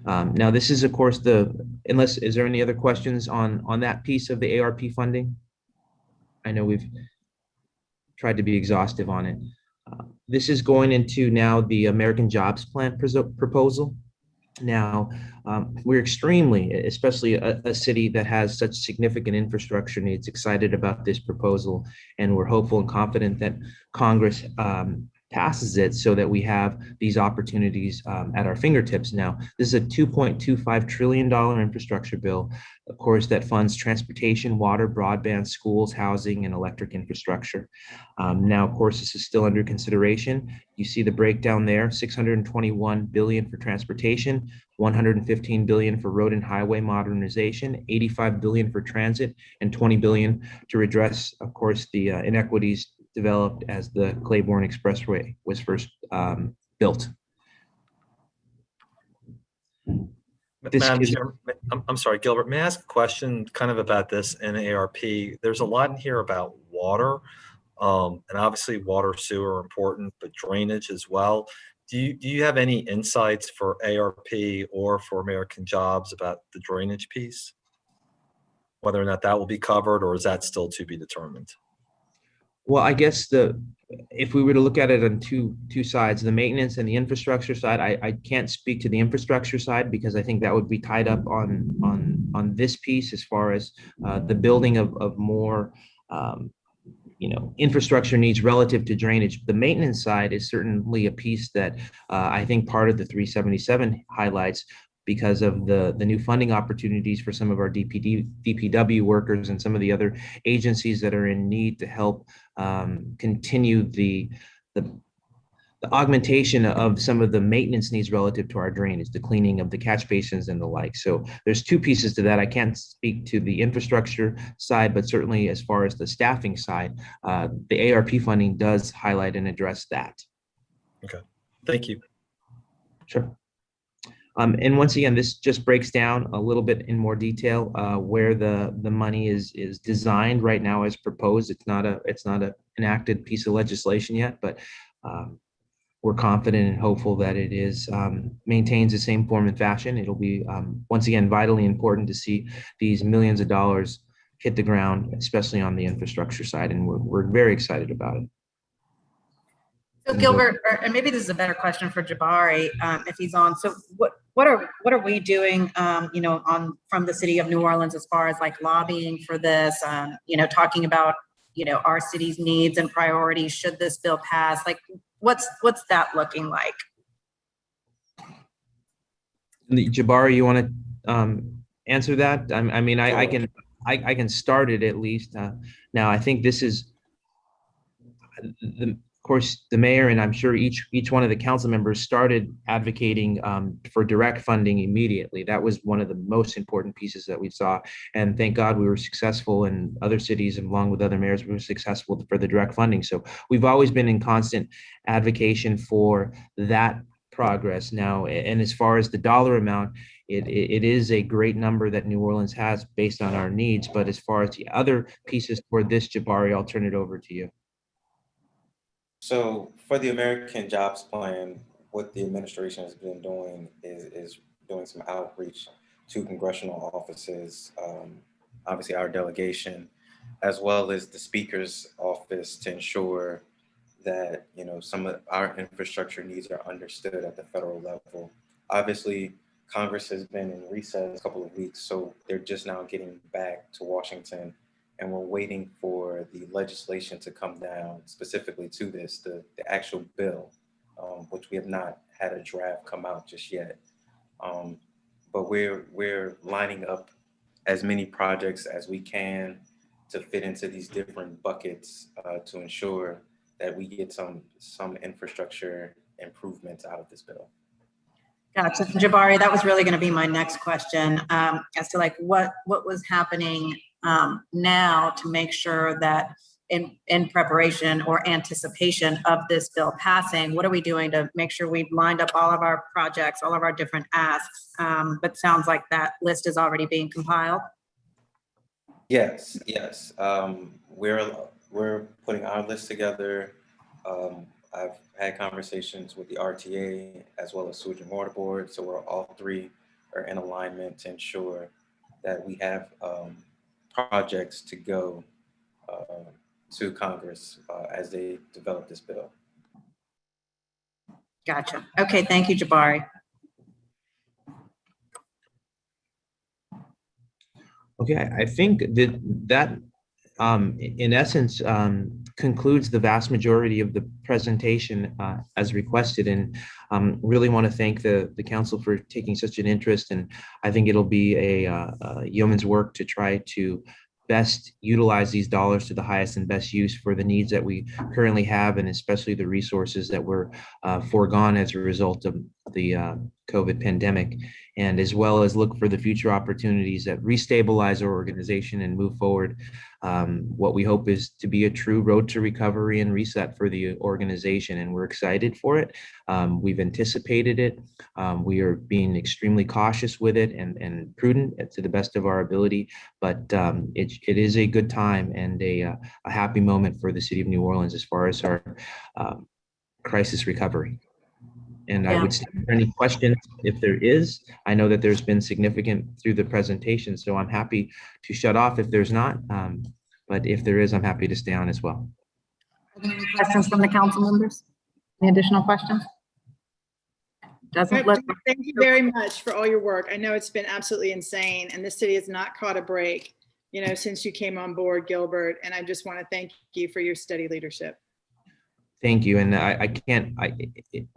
Now, this is, of course, is there any other questions on that piece of the ARP funding? I know we've tried to be exhaustive on it. This is going into now the American Jobs Plan proposal. Now, we're extremely, especially a city that has such significant infrastructure needs, excited about this proposal, and we're hopeful and confident that Congress passes it so that we have these opportunities at our fingertips. Now, this is a $2.25 trillion infrastructure bill, of course, that funds transportation, water, broadband, schools, housing, and electric infrastructure. Now, of course, this is still under consideration. You see the breakdown there: $621 billion for transportation, $115 billion for road and highway modernization, $85 billion for transit, and $20 billion to redress, of course, the inequities developed as the Claiborne Expressway was first built. Madam Chair, I'm sorry, Gilbert, may I ask a question kind of about this in ARP? There's a lot in here about water, and obviously water, sewer are important, but drainage as well. Do you have any insights for ARP or for American Jobs about the drainage piece? Whether or not that will be covered, or is that still to be determined? Well, I guess if we were to look at it on two sides, the maintenance and the infrastructure side, I can't speak to the infrastructure side because I think that would be tied up on this piece as far as the building of more infrastructure needs relative to drainage. The maintenance side is certainly a piece that I think part of the 377 highlights, because of the new funding opportunities for some of our DPW workers and some of the other agencies that are in need to help continue the augmentation of some of the maintenance needs relative to our drainage, the cleaning of the catch basins and the like. So there's two pieces to that. I can't speak to the infrastructure side, but certainly as far as the staffing side, the ARP funding does highlight and address that. Okay, thank you. Sure. And once again, this just breaks down a little bit in more detail where the money is designed right now as proposed. It's not an enacted piece of legislation yet, but we're confident and hopeful that it maintains the same form and fashion. It'll be once again vitally important to see these millions of dollars hit the ground, especially on the infrastructure side, and we're very excited about it. So Gilbert, and maybe this is a better question for Jabari if he's on. So what are we doing, from the city of New Orleans as far as like lobbying for this, talking about, our city's needs and priorities should this bill pass? Like, what's that looking like? Jabari, you want to answer that? I mean, I can start it at least. Now, I think this is of course, the mayor and I'm sure each one of the council members started advocating for direct funding immediately. That was one of the most important pieces that we saw. And thank God we were successful, in other cities, along with other mayors, we were successful for the direct funding. So we've always been in constant advocacy for that progress now. And as far as the dollar amount, it is a great number that New Orleans has based on our needs. But as far as the other pieces for this, Jabari, I'll turn it over to you. So for the American Jobs Plan, what the administration has been doing is doing some outreach to congressional offices, obviously our delegation, as well as the Speaker's office, to ensure that some of our infrastructure needs are understood at the federal level. Obviously, Congress has been in recess a couple of weeks, so they're just now getting back to Washington. And we're waiting for the legislation to come down specifically to this, the actual bill, which we have not had a draft come out just yet. But we're lining up as many projects as we can to fit into these different buckets to ensure that we get some infrastructure improvements out of this bill. Gotcha. Jabari, that was really going to be my next question as to like what was happening now to make sure that in preparation or anticipation of this bill passing, what are we doing to make sure we've lined up all of our projects, all of our different asks? But sounds like that list is already being compiled. Yes, yes. We're putting our list together. I've had conversations with the RTA as well as Sewage and Water Board, so we're all three are in alignment to ensure that we have projects to go to Congress as they develop this bill. Gotcha. Okay, thank you, Jabari. Okay, I think that in essence concludes the vast majority of the presentation as requested, and really want to thank the council for taking such an interest, and I think it'll be a yeoman's work to try to best utilize these dollars to the highest and best use for the needs that we currently have, and especially the resources that were foregone as a result of the COVID pandemic, and as well as look for the future opportunities that restabilize our organization and move forward what we hope is to be a true road to recovery and reset for the organization. And we're excited for it. We've anticipated it. We are being extremely cautious with it and prudent to the best of our ability, but it is a good time and a happy moment for the city of New Orleans as far as our crisis recovery. And I would stand for any questions if there is. I know that there's been significant through the presentation, so I'm happy to shut off if there's not. But if there is, I'm happy to stay on as well. Are there any questions from the council members? Any additional questions? Doesn't look. Thank you very much for all your work. I know it's been absolutely insane, and the city has not caught a break, since you came on board, Gilbert. And I just want to thank you for your steady leadership. Thank you. And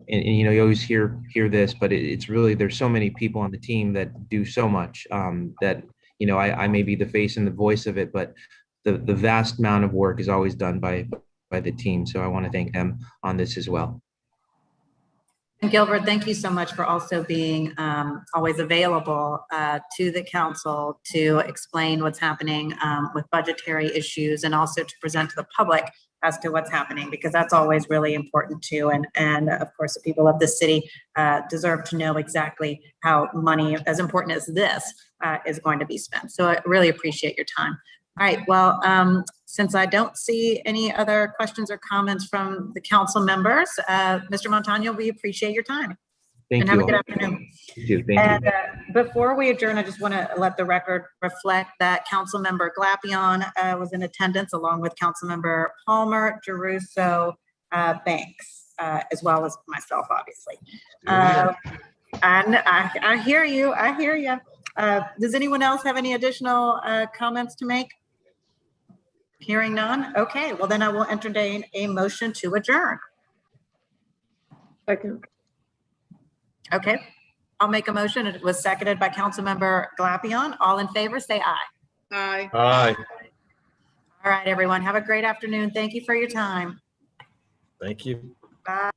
you always hear this, but it's really, there's so many people on the team that do so much that, I may be the face and the voice of it, but the vast amount of work is always done by the team. So I want to thank them on this as well. And Gilbert, thank you so much for also being always available to the council to explain what's happening with budgetary issues, and also to present to the public as to what's happening, because that's always really important too. And of course, the people of the city deserve to know exactly how money as important as this is going to be spent. So I really appreciate your time. All right, well, since I don't see any other questions or comments from the council members, Mr. Montano, we appreciate your time. Thank and you. Have a good afternoon. Thank you. Thank you. Before we adjourn, I just want to let the record reflect that Councilmember Glapion was in attendance, along with Councilmember Palmer, Jeruso, Banks, as well as myself, obviously. And I hear you. I hear you. Does anyone else have any additional comments to make? Hearing none. Okay, well then I will entertain a motion to adjourn. Second. Okay, I'll make a motion. It was seconded by Councilmember Glapion. All in favor, say aye. Aye. Aye. All right, everyone. Have a great afternoon. Thank you for your time. Thank you. Bye.